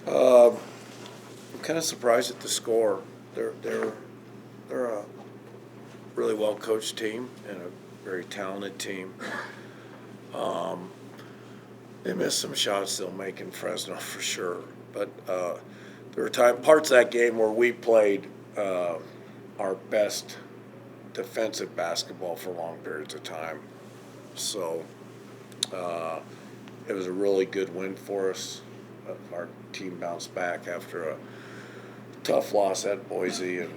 I'm kind of surprised at the score. They're a really well coached team and a very talented team. Um, they missed some shots they'll make in Fresno for sure, but there were parts of that game where we played our best defensive basketball for long periods of time. So uh, it was a really good win for us. Our team bounced back after a tough loss at Boise, and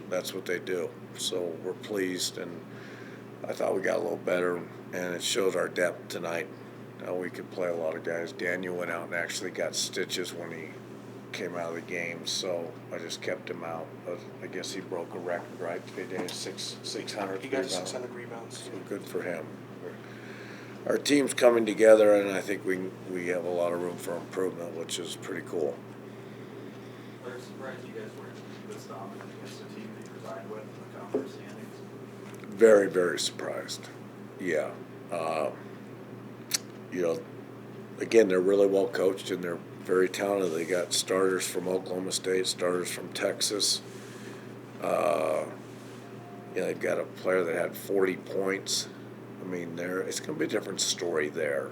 that's what they do. So we're pleased, and I thought we got a little better, and it shows our depth tonight. We could play a lot of guys. Daniel went out and actually got stitches when he came out of the game, so I just kept him out. But I guess he broke a record, right? He did 600. He got 600 rebounds. So good for him. Our team's coming together, and I think we have a lot of room for improvement, which is pretty cool. I was surprised you guys weren't this dominant against the team that you reside with in the conference standings. Very, very surprised. Yeah. Again, they're really well coached and they're very talented. They got starters from Oklahoma State, starters from Texas. They've got a player that had 40 points. I mean, it's going to be a different story there.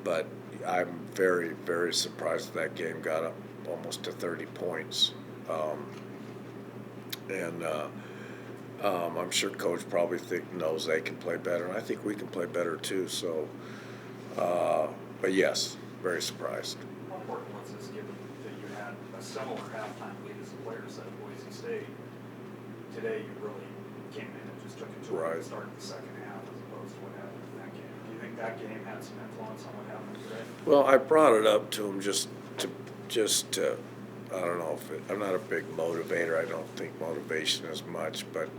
But I'm very, very surprised that game got up almost to 30 points. I'm sure Coach probably knows they can play better, and I think we can play better too. So, but yes, very surprised. How important was this, given that you had a similar halftime lead as the players at Boise State? Today, you really came in and just took it to Right. and started the second half as opposed to what happened in that game. Do you think that game had some influence on what happened today? Well, I brought it up to him just to I don't know I'm not a big motivator. I don't think motivation is much, but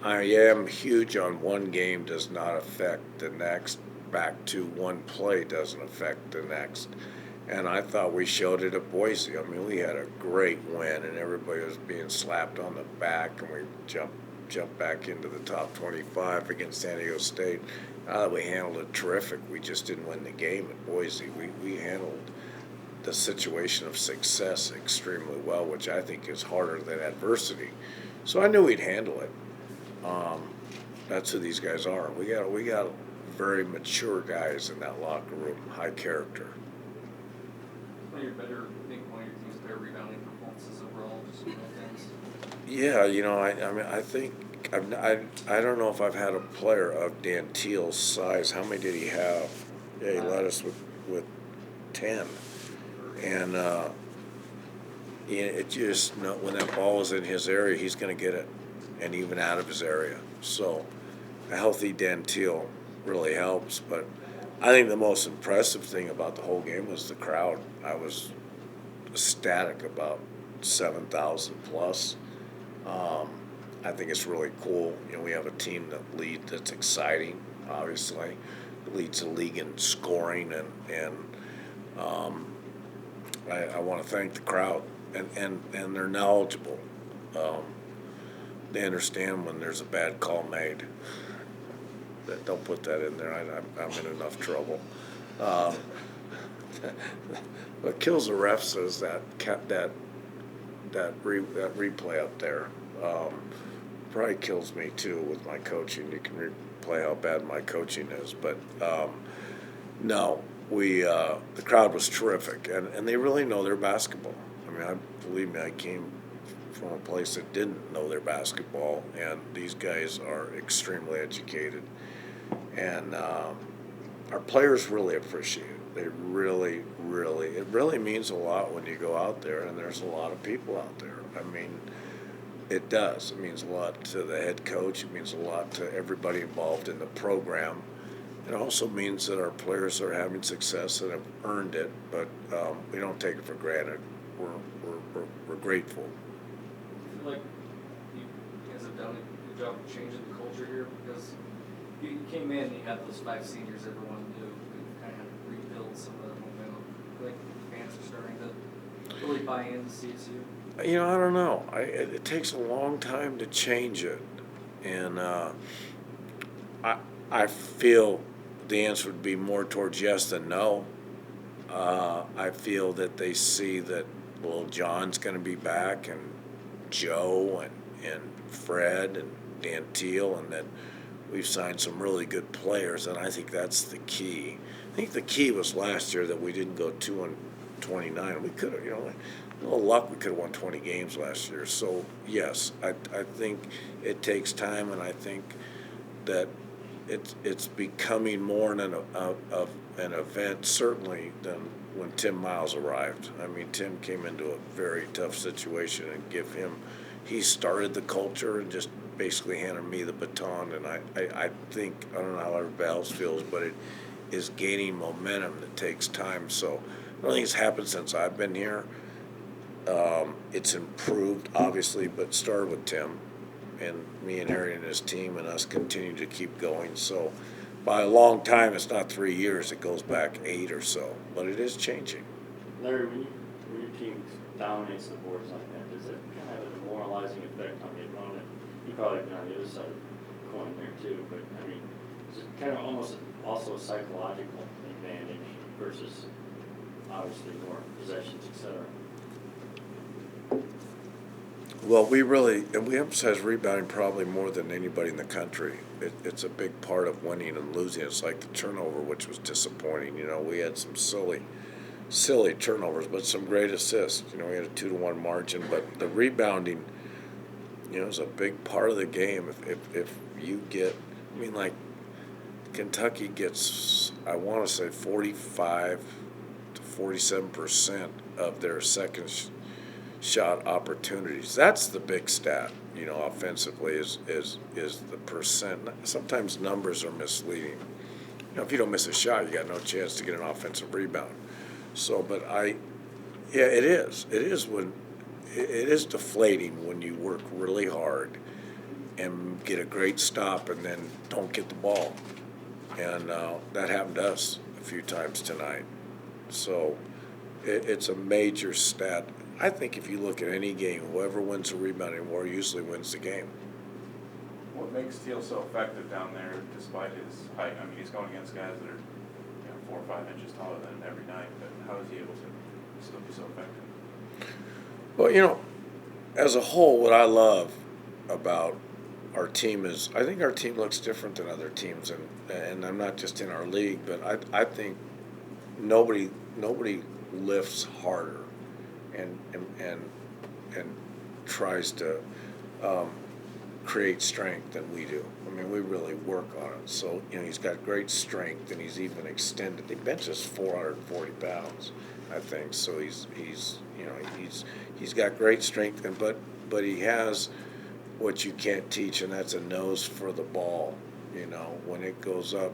I am huge on one game does not affect the next. Back to one play doesn't affect the next. And I thought we showed it at Boise. I mean, we had a great win, and everybody was being slapped on the back, and we jumped back into the top 25 against San Diego State. We handled it terrific. We just didn't win the game at Boise. We handled the situation of success extremely well, which I think is harder than adversity. So I knew we'd handle it. That's who these guys are. We got very mature guys in that locker room, high character. One of your better, I think one of your team's better rebounding performances overall, just little things. Yeah, I mean, I think I don't know if I've had a player of Dan Teal's size. How many did he have? Yeah, he led us with 10, and it just when that ball is in his area, he's going to get it, and even out of his area. So a healthy Dan Teal really helps. But I think the most impressive thing about the whole game was the crowd. I was ecstatic about 7,000 plus. I think it's really cool. We have a team that's exciting, obviously. It leads the league in scoring, and I want to thank the crowd, and they're knowledgeable. They understand when there's a bad call made. Don't put that in there. I'm in enough trouble. What kills the refs is that replay up there. Probably kills me too with my coaching. You can replay how bad my coaching is, but no, the crowd was terrific, and they really know their basketball. I mean, believe me, I came from a place that didn't know their basketball, and these guys are extremely educated, and our players really appreciate it. They really, it really means a lot when you go out there, and there's a lot of people out there. I mean, it does. It means a lot to the head coach. It means a lot to everybody involved in the program. It also means that our players are having success and have earned it, but we don't take it for granted. We're grateful. I feel like you guys have done a good job of changing the culture here, because you came in and you had those 5 seniors everyone knew. You kind of had to rebuild some of that momentum. I feel like the fans are starting to really buy into CSU. I don't know. It takes a long time to change it, and I feel the answer would be more towards yes than no. I feel that they see that little John's going to be back, and Joe and Fred and Dan Teal, and that we've signed some really good players, and I think that's the key. I think the key was last year that we didn't go 2-29. We could have, a little luck, we could have won 20 games last year. So yes, I think it takes time, and I think that it's becoming more of an event certainly than when Tim Miles arrived. I mean, Tim came into a very tough situation, and he started the culture and just basically handed me the baton. And I think, I don't know how everybody else feels, but it is gaining momentum that takes time. So I don't think it's happened since I've been here. It's improved, obviously, but started with Tim and me and Harry and his team, and us continue to keep going. So by a long time, it's not 3 years, it goes back 8 or so, but it is changing. Larry, when your team dominates the boards like that, does it kind of have a demoralizing effect on the opponent? You probably been on the other side of the coin there too, but I mean, is it kind of almost also a psychological advantage versus obviously more possessions, etc.? Well, we emphasize rebounding probably more than anybody in the country. It's a big part of winning and losing. It's like the turnover, which was disappointing. We had some silly turnovers, but some great assists. We had a 2-1 margin, but the rebounding, is a big part of the game. If you get, like Kentucky gets, I want to say 45 to 47% of their second shot opportunities. That's the big stat, offensively is the percent. Sometimes numbers are misleading. If you don't miss a shot, you got no chance to get an offensive rebound. So, but it is deflating when you work really hard and get a great stop and then don't get the ball. And that happened to us a few times tonight. So it's a major stat. I think if you look at any game, whoever wins the rebounding war usually wins the game. What makes Teal so effective down there despite his height? I mean, he's going against guys that are 4 or 5 inches taller than him every night, but how is he able to still be so effective? Well, as a whole, what I love about our team is I think our team looks different than other teams, and I'm not just in our league, but I think nobody lifts harder and tries to create strength than we do. I mean, we really work on it. So, he's got great strength, and he's even extended. He benches 440 pounds, I think. So he's got great strength, but he has what you can't teach, and that's a nose for the ball. When it goes up,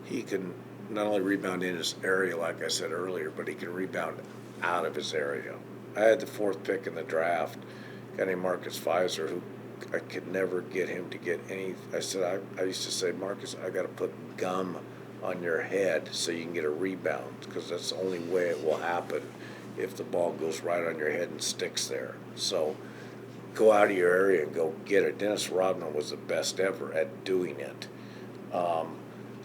he can not only rebound in his area, like I said earlier, but he can rebound out of his area. I had the 4th pick in the draft, a guy named Marcus Pfizer, who I could never get him to get any. I used to say, Marcus, I got to put gum on your head so you can get a rebound, because that's the only way it will happen if the ball goes right on your head and sticks there. So go out of your area and go get it. Dennis Rodman was the best ever at doing it.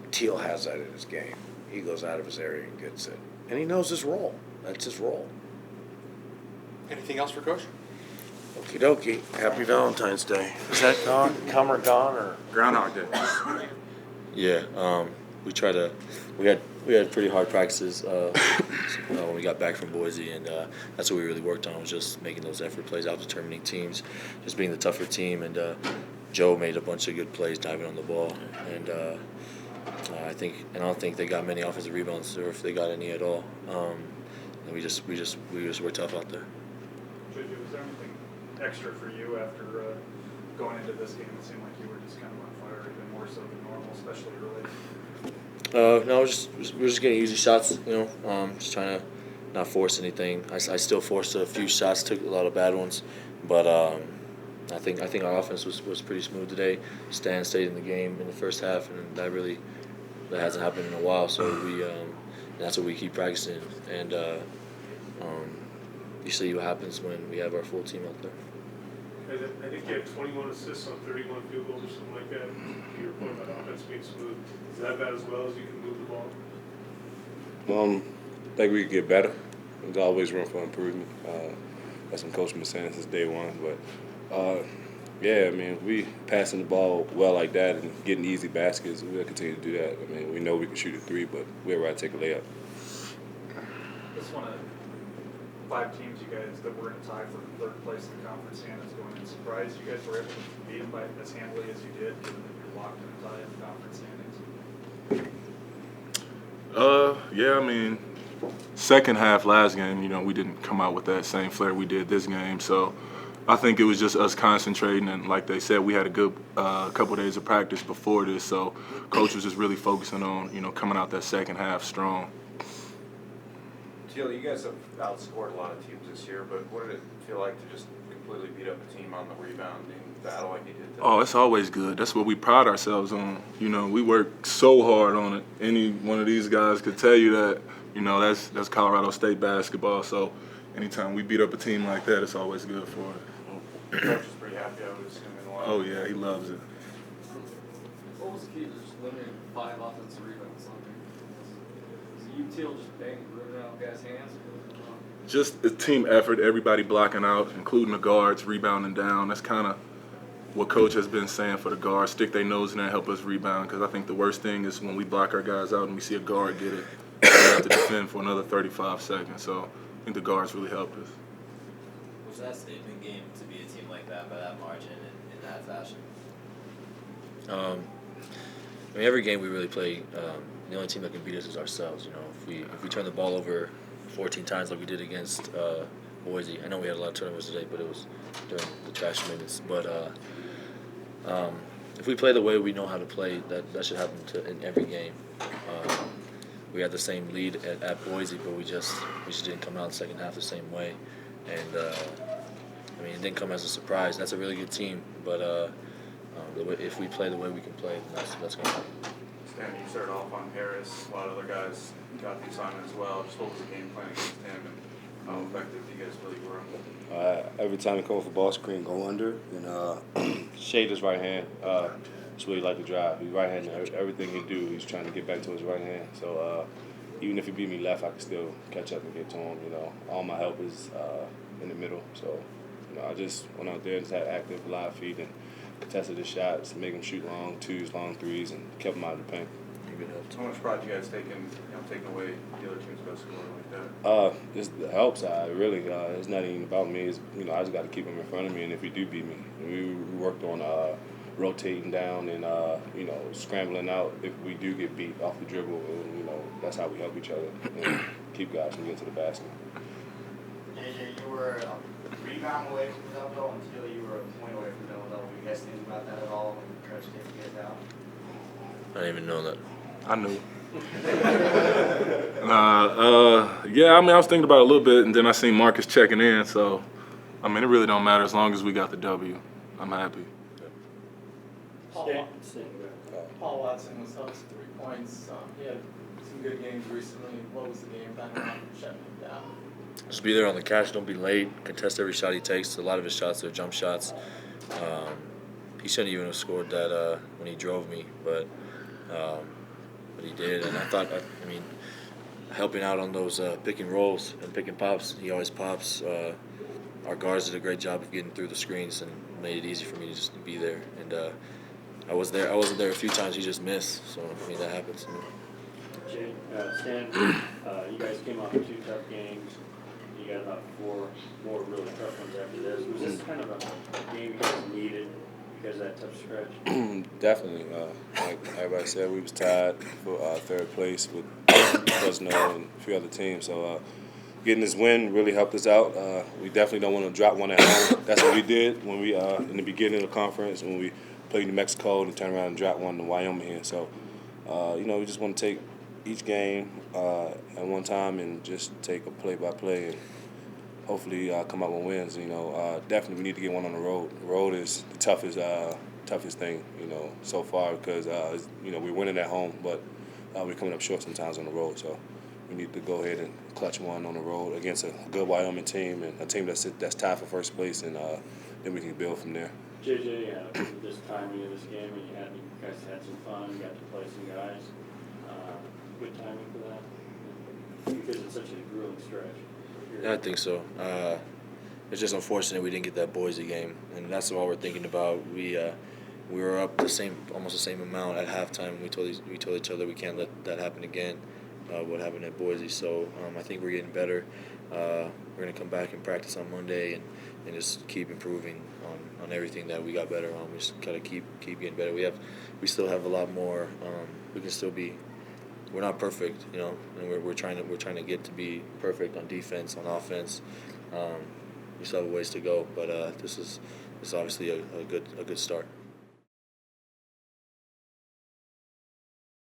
Teal has that in his game. He goes out of his area and gets it. And he knows his role. That's his role. Anything else for Coach? Okie dokie. Happy Valentine's Day. Is that gone? Come or gone, or? Groundhog Day. Yeah, we had pretty hard practices when we got back from Boise, and that's what we really worked on, was just making those effort plays, out-determining teams, just being the tougher team. And Joe made a bunch of good plays diving on the ball, and I don't think they got many offensive rebounds, or if they got any at all. And we just were tough out there. JJ, was there anything extra for you after going into this game? It seemed like you were just kind of on fire, even more so than normal, especially early. No, we're just getting easy shots, just trying to not force anything. I still forced a few shots, took a lot of bad ones, but I think our offense was pretty smooth today. Stan stayed in the game in the first half, and that hasn't happened in a while. So that's what we keep practicing, and you see what happens when we have our full team out there. I think you had 21 assists on 31 field goals or something like that. Your point about offense being smooth. Is that about as well as you can move the ball? think we could get better. There's always room for improvement. That's what Coach been saying since day one. But, yeah, I mean, if we passing the ball well like that and getting easy baskets, we'll continue to do that. I mean, we know we can shoot a three, but we'll rather take a layup. This one of 5 teams you guys that were in a tie for 3rd place in the conference standings going in. Surprised you guys were able to beat them by as handily as you did, given that you're locked in a tie in the conference standings? Yeah, I mean, second half last game, you know, we didn't come out with that same flair we did this game. So I think it was just us concentrating, and like they said, we had a good couple of days of practice before this. So coach was just really focusing on, you know, coming out that second half strong. Teal, you guys have outscored a lot of teams this year, but what did it feel like to just completely beat up a team on the rebounding battle like you did today? Oh, it's always good. That's what we pride ourselves on. You know, we work so hard on it. Any one of these guys could tell you that, you know, that's Colorado State basketball. So anytime we beat up a team like that, it's always good for us. Coach is pretty happy, I would assume, in a lot. Oh, yeah, he loves it. What was the key to just limiting 5 offensive rebounds on there? Is Teal just banging the rim out of guys' hands? Just a team effort, everybody blocking out, including the guards, rebounding down. That's kind of what Coach has been saying for the guards. Stick their nose in there and help us rebound, because I think the worst thing is when we block our guys out and we see a guard get it, we have to defend for another 35 seconds. So I think the guards really helped us. Was that a statement game to be a team like that by that margin in that fashion? I mean, every game we really play, the only team that can beat us is ourselves. You know, if we turn the ball over 14 times like we did against Boise. I know we had a lot of turnovers today, but it was during the trash minutes. But if we play the way we know how to play, that should happen in every game. We had the same lead at Boise, but we just didn't come out in the second half the same way. And I mean, it didn't come as a surprise. That's a really good team, but if we play the way we can play, then that's going to happen. Stan, you started off on Harris. A lot of other guys got the assignment as well. Just what was the game plan against him, and how effective do you guys really were? Every time he come off a ball screen, go under, and shade his right hand. That's what he like to drive. He's right-handed. Everything he do, he's trying to get back to his right hand. So even if he beat me left, I can still catch up and get to him. You know, all my help is in the middle. So you know, I just went out there and just had active live feet and contested his shots, make him shoot long twos, long threes, and kept him out of the paint. How much pride you guys taking away the other team's best scorer like that? It's the help side, really. It's not even about me. It's, you know, I just got to keep him in front of me, and if he do beat me, we worked on rotating down and you know, scrambling out if we do get beat off the dribble. And, you know, that's how we help each other and keep guys from getting to the basket. JJ, you were a rebound away from the double until you were a point away from the double. You guys think about that at all when Coach takes you guys out? I didn't even know that. I knew. Yeah, I mean, I was thinking about it a little bit, and then I seen Marcus checking in. So, I mean, it really don't matter as long as we got the W. I'm happy. Paul Watson was up to 3 points. He had some good games recently. What was the game plan around shutting him down? Just be there on the catch. Don't be late. Contest every shot he takes. A lot of his shots are jump shots. He shouldn't even have scored that when he drove me, but he did. And I thought, I mean, helping out on those pick and rolls and pick and pops, he always pops. Our guards did a great job of getting through the screens and made it easy for me to just be there. And I wasn't there a few times. He just missed. So I mean, that happens to me. Stan, you guys came off 2 tough games. You got about 4 more really tough ones after this. Was this kind of a game you guys needed because of that tough stretch? Definitely. Like everybody said, we was tied for 3rd place with Fresno and a few other teams. So getting this win really helped us out. We definitely don't want to drop one at home. That's what we did when we in the beginning of the conference when we played New Mexico and turned around and dropped one to Wyoming here. So you know, we just want to take each game at one time and just take a play-by-play and hopefully come out with wins. You know, definitely we need to get one on the road. The road is the toughest thing, you know, so far because you know, we're winning at home, but we're coming up short sometimes on the road. So we need to go ahead and clutch one on the road against a good Wyoming team and a team that's tied for 1st place, and then we can build from there. JJ, this timing of this game, and you guys had some fun. You got to play some guys. Good timing for that. because it's such a grueling stretch. Yeah, I think so. It's just unfortunate we didn't get that Boise game, and that's all we're thinking about. We were up almost the same amount at halftime. We told each other we can't let that happen again. What happened at Boise? So I think we're getting better. We're gonna come back and practice on Monday and just keep improving on everything that we got better on. We just gotta keep getting better. We still have a lot more. We can still be. We're not perfect, you know, and we're trying to get to be perfect on defense, on offense. We still have a ways to go, but this is obviously a good start.